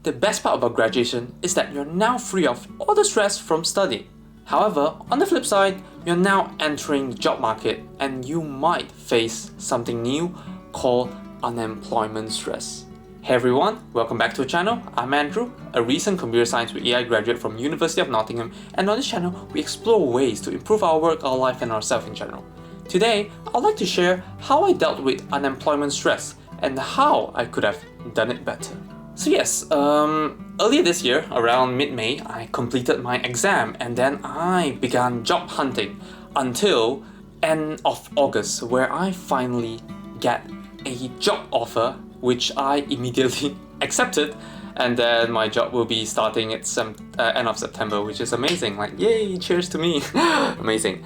The best part about graduation is that you're now free of all the stress from studying. However, on the flip side, you're now entering the job market and you might face something new called unemployment stress. Hey everyone, welcome back to the channel. I'm Andrew, a recent computer science with AI graduate from University of Nottingham, and on this channel, we explore ways to improve our work, our life, and ourselves in general. Today, I'd like to share how I dealt with unemployment stress and how I could have done it better. So yes, earlier this year, around mid-May, I completed my exam and then I began job hunting until end of August, where I finally get a job offer which I immediately accepted, and then my job will be starting at end of September, which is amazing. Like, yay, cheers to me. Amazing.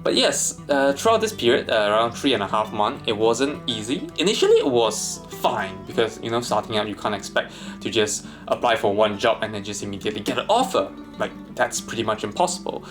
But yes, throughout this period, around 3.5 months, it wasn't easy. Initially, it was fine because, starting out, you can't expect to just apply for one job and then just immediately get an offer. Like, that's pretty much impossible.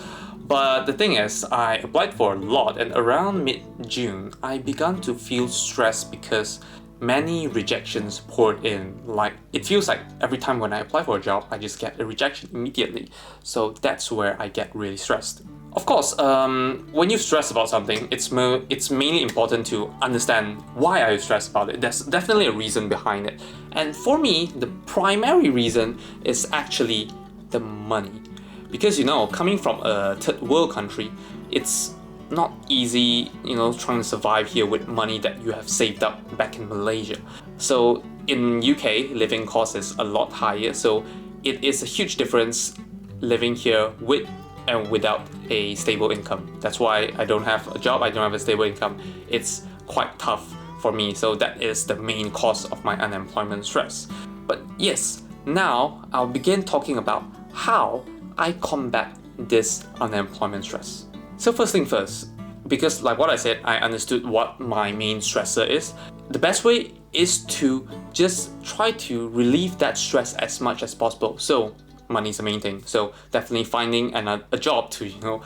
But the thing is, I applied for a lot, and around mid-June, I began to feel stressed because many rejections poured in. Like, it feels like every time when I apply for a job, I just get a rejection immediately. So that's where I get really stressed. Of course, when you stress about something, it's mainly important to understand why are you stressed about it. There's definitely a reason behind it. And for me, the primary reason is actually the money. Because, coming from a third world country, it's not easy, trying to survive here with money that you have saved up back in Malaysia. So in UK, living cost is a lot higher. So it is a huge difference living here with and without a stable income. That's why I don't have a job, I don't have a stable income. It's quite tough for me. So that is the main cause of my unemployment stress. But yes, now I'll begin talking about how I combat this unemployment stress. So first thing first, because like what I said, I understood what my main stressor is. The best way is to just try to relieve that stress as much as possible. So money is the main thing. So definitely finding a job to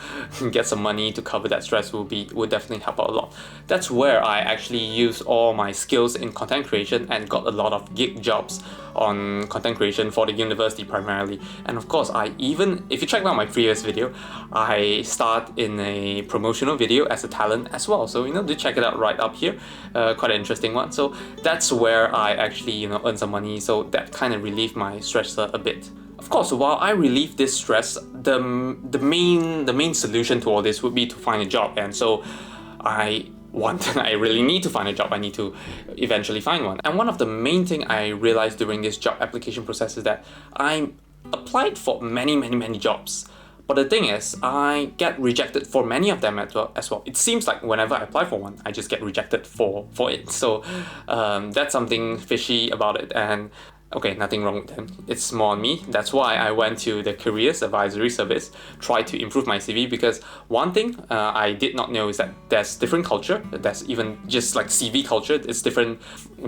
get some money to cover that stress would definitely help out a lot. That's where I actually use all my skills in content creation and got a lot of gig jobs on content creation for the university primarily. And of course, if you check out my previous video, I start in a promotional video as a talent as well. So do check it out right up here. Quite an interesting one. So that's where I actually earn some money. So that kind of relieved my stressor a bit. Of course, while I relieve this stress, the main solution to all this would be to find a job. And so I really need to find a job. I need to eventually find one. And one of the main thing I realized during this job application process is that I applied for many jobs. But the thing is, I get rejected for many of them as well. It seems like whenever I apply for one, I just get rejected for it. So that's something fishy about it. And okay, nothing wrong with them. It's more on me. That's why I went to the careers advisory service, tried to improve my CV, because one thing I did not know is that there's different culture. There's even just like CV culture. It's different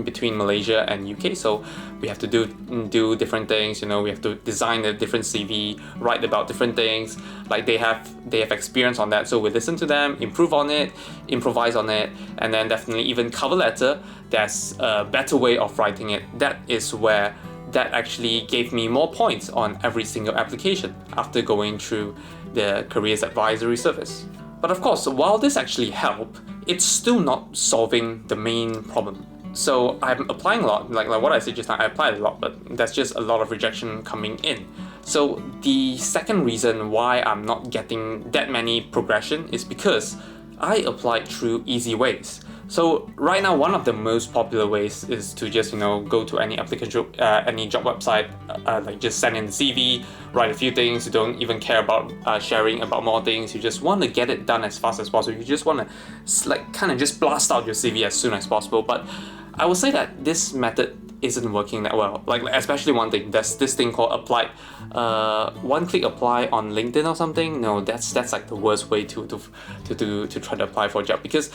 between Malaysia and UK. So we have to do different things. We have to design a different CV, write about different things. Like they have experience on that. So we listen to them, improve on it, improvise on it, and then definitely even cover letter. There's a better way of writing it. That is where that actually gave me more points on every single application after going through the careers advisory service. But of course, while this actually helped, it's still not solving the main problem. So I'm applying a lot, like what I said just now, I applied a lot, but that's just a lot of rejection coming in. So the second reason why I'm not getting that many progression is because I applied through easy ways. So right now, one of the most popular ways is to just go to any application, any job website, like just send in the CV, write a few things. You don't even care about sharing about more things. You just want to get it done as fast as possible. You just want to kind of just blast out your CV as soon as possible. But I would say that this method isn't working that well. Like especially one thing, there's this thing called applied, one-click apply on LinkedIn or something. No, that's like the worst way to try to apply for a job, because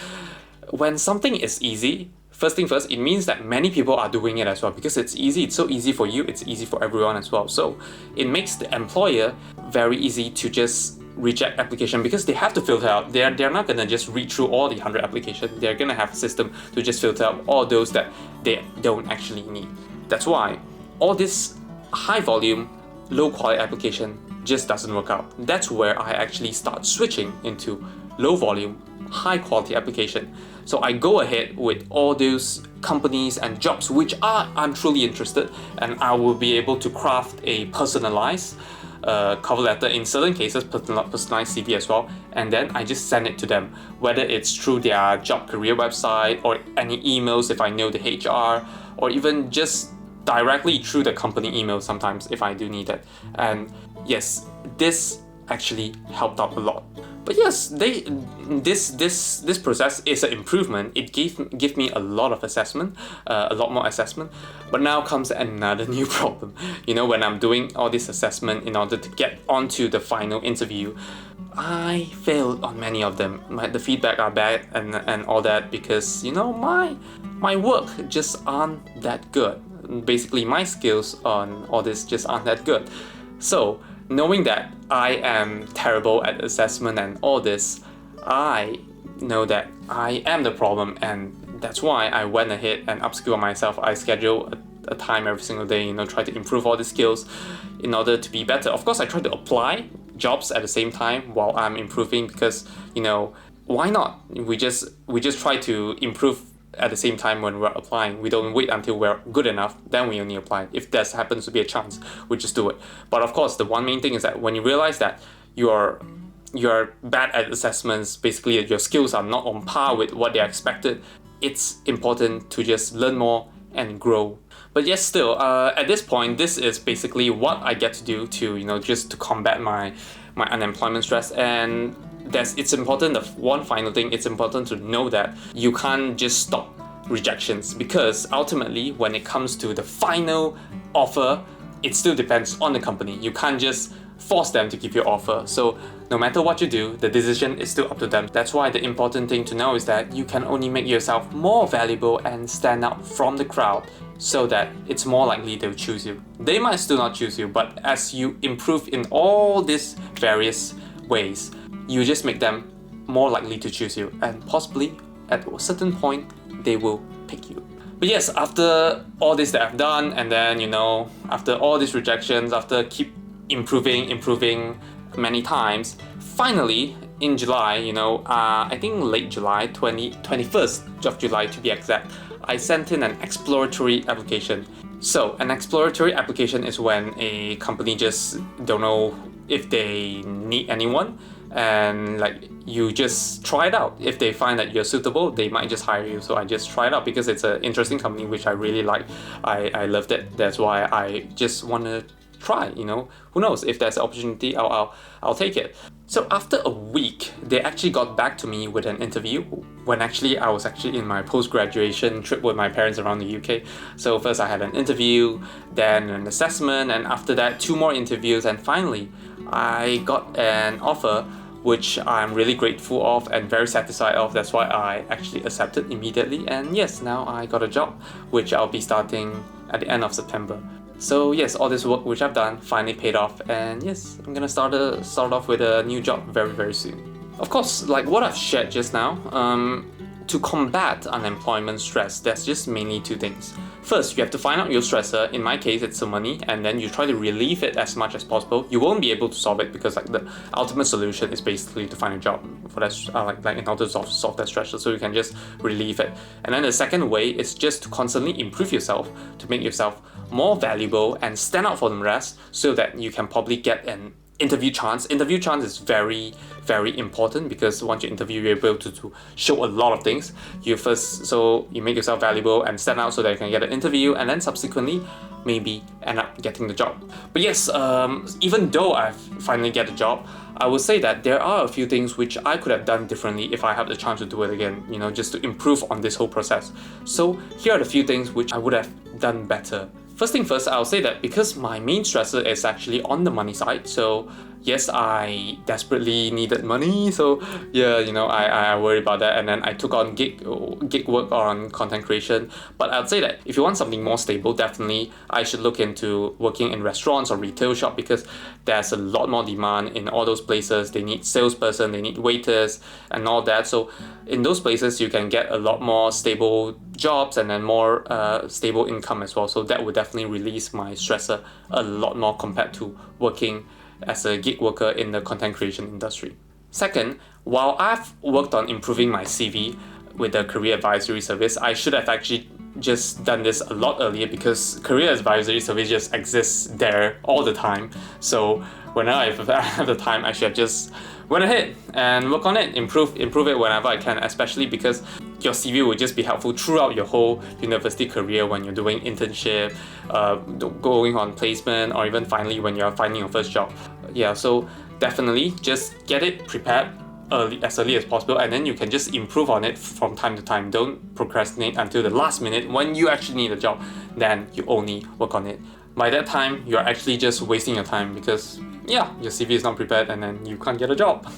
when something is easy, first thing first, it means that many people are doing it as well, because it's easy. It's so easy for you, it's easy for everyone as well. So it makes the employer very easy to just reject application, because they have to filter out. They're not gonna just read through all the 100 applications. They're gonna have a system to just filter out all those that they don't actually need. That's why all this high volume, low quality application just doesn't work out. That's where I actually start switching into low volume, high quality application. So I go ahead with all those companies and jobs which I'm truly interested, and I will be able to craft a personalized cover letter, in certain cases personalized CV as well, and then I just send it to them, whether it's through their job career website or any emails if I know the HR, or even just directly through the company email sometimes if I do need it. And yes, this actually helped out a lot. But yes, this process is an improvement. It gave me a lot of assessment, a lot more assessment. But now comes another new problem. When I'm doing all this assessment in order to get onto the final interview, I failed on many of them. The feedback are bad and all that because my work just aren't that good. Basically, my skills on all this just aren't that good. So knowing that I am terrible at assessment and all this, I know that I am the problem, and that's why I went ahead and upskill myself. I schedule a time every single day, try to improve all the skills in order to be better. Of course, I try to apply jobs at the same time while I'm improving because, why not? We just try to improve at the same time when we're applying. We don't wait until we're good enough, then we only apply. If there happens to be a chance, we just do it. But of course, the one main thing is that when you realize that you're bad at assessments, basically your skills are not on par with what they're expected, it's important to just learn more and grow. But yes, still, at this point, this is basically what I get to do to, just to combat my unemployment stress. And it's important, the one final thing, it's important to know that you can't just stop rejections, because ultimately when it comes to the final offer, it still depends on the company. You can't just force them to give you an offer. So no matter what you do, the decision is still up to them. That's why the important thing to know is that you can only make yourself more valuable and stand out from the crowd so that it's more likely they'll choose you. They might still not choose you, but as you improve in all these various ways, you just make them more likely to choose you, and possibly at a certain point they will pick you. But yes, after all this that I've done, and then after all these rejections, after keep improving many times, finally in July, I think late July, 21st of July to be exact, I sent in an exploratory application. So an exploratory application is when a company just don't know if they need anyone, and you just try it out. If they find that you're suitable, they might just hire you. So I just tried it out because it's an interesting company which I really like. I loved it. That's why I just want to try. Who knows, if there's an opportunity, I'll take it. So after a week, they actually got back to me with an interview when I was in my post-graduation trip with my parents around the UK. So first I had an interview, then an assessment, and after that 2 more interviews, and finally I got an offer which I'm really grateful of and very satisfied of. That's why I actually accepted immediately, and yes, now I got a job which I'll be starting at the end of September. So yes, all this work which I've done finally paid off, and yes, I'm gonna start off with a new job very, very soon. Of course, like what I've shared just now, to combat unemployment stress, there's just mainly 2 things. First, you have to find out your stressor. In my case, it's the money, and then you try to relieve it as much as possible. You won't be able to solve it because the ultimate solution is basically to find a job for that, in order to solve that stressor. So you can just relieve it. And then the second way is just to constantly improve yourself, to make yourself more valuable and stand out from the rest, so that you can probably get an interview chance. Interview chance is very, very important because once you interview, you're able to show a lot of things. So you make yourself valuable and stand out so that you can get an interview, and then subsequently maybe end up getting the job. But yes, even though I've finally get a job, I would say that there are a few things which I could have done differently if I had the chance to do it again, just to improve on this whole process. So here are the few things which I would have done better. First thing first, I'll say that because my main stressor is actually on the money side, so yes, I desperately needed money, so yeah, I worried about that, and then I took on gig work on content creation. But I'd say that if you want something more stable, definitely I should look into working in restaurants or retail shop, because there's a lot more demand in all those places. They need salesperson, they need waiters and all that. So in those places, you can get a lot more stable jobs and then more stable income as well. So that would definitely release my stressor a lot more compared to working as a gig worker in the content creation industry. Second, while I've worked on improving my CV with the career advisory service, I should have actually just done this a lot earlier, because career advisory service just exists there all the time. So whenever I have the time, I should have just went ahead and work on it, improve it whenever I can, especially because your CV will just be helpful throughout your whole university career when you're doing internship, going on placement, or even finally when you're finding your first job. Yeah, so definitely just get it prepared as early as possible, and then you can just improve on it from time to time. Don't procrastinate until the last minute when you actually need a job, then you only work on it. By that time, you're actually just wasting your time, because yeah, your CV is not prepared and then you can't get a job.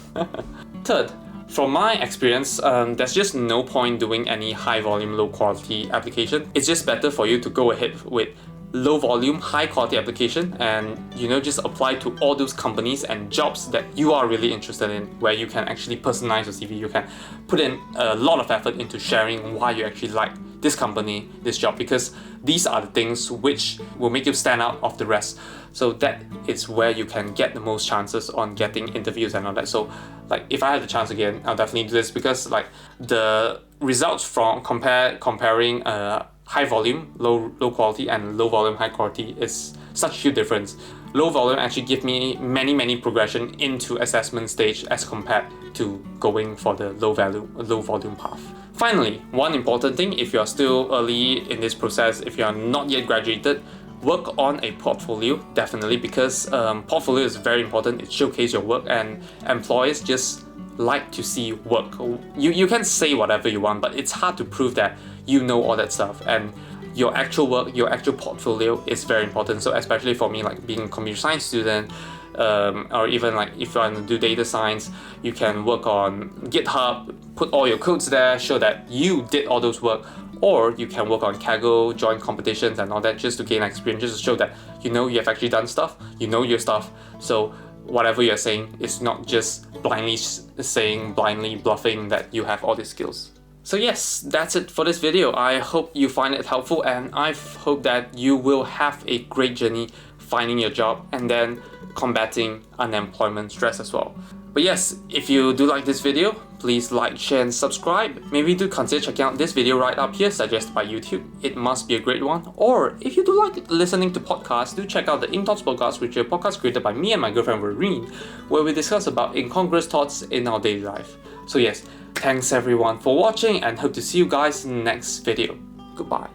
Third, from my experience, there's just no point doing any high volume, low quality application. It's just better for you to go ahead with low volume, high quality application, and just apply to all those companies and jobs that you are really interested in, where you can actually personalize your CV. You can put in a lot of effort into sharing why you actually like this company, this job, because these are the things which will make you stand out of the rest. So that is where you can get the most chances on getting interviews and all that. So like, if I had the chance again, I'll definitely do this, because like the results from comparing high volume, low quality, and low volume, high quality is such a huge difference. Low volume actually give me many progression into assessment stage as compared to going for the low volume path. Finally, one important thing, if you're still early in this process, if you're not yet graduated, work on a portfolio, definitely, because portfolio is very important. It showcases your work, and employers just like to see work. You can say whatever you want, but it's hard to prove that you know all that stuff, and your actual work, your actual portfolio is very important. So especially for me, like being a computer science student, or even like if you want to do data science, you can work on GitHub, put all your codes there, show that you did all those work. Or you can work on Kaggle, join competitions and all that, just to gain experience, just to show that you have actually done stuff, you know your stuff. So whatever you're saying is not just blindly saying, blindly bluffing that you have all these skills. So yes, that's it for this video. I hope you find it helpful, and I hope that you will have a great journey finding your job and then combating unemployment stress as well. But yes, if you do like this video, please like, share and subscribe. Maybe do consider checking out this video right up here, suggested by YouTube. It must be a great one. Or if you do like listening to podcasts, do check out the In Thoughts podcast, which is a podcast created by me and my girlfriend Verene, where we discuss about incongruous thoughts in our daily life. So yes, thanks everyone for watching, and hope to see you guys next video. Goodbye.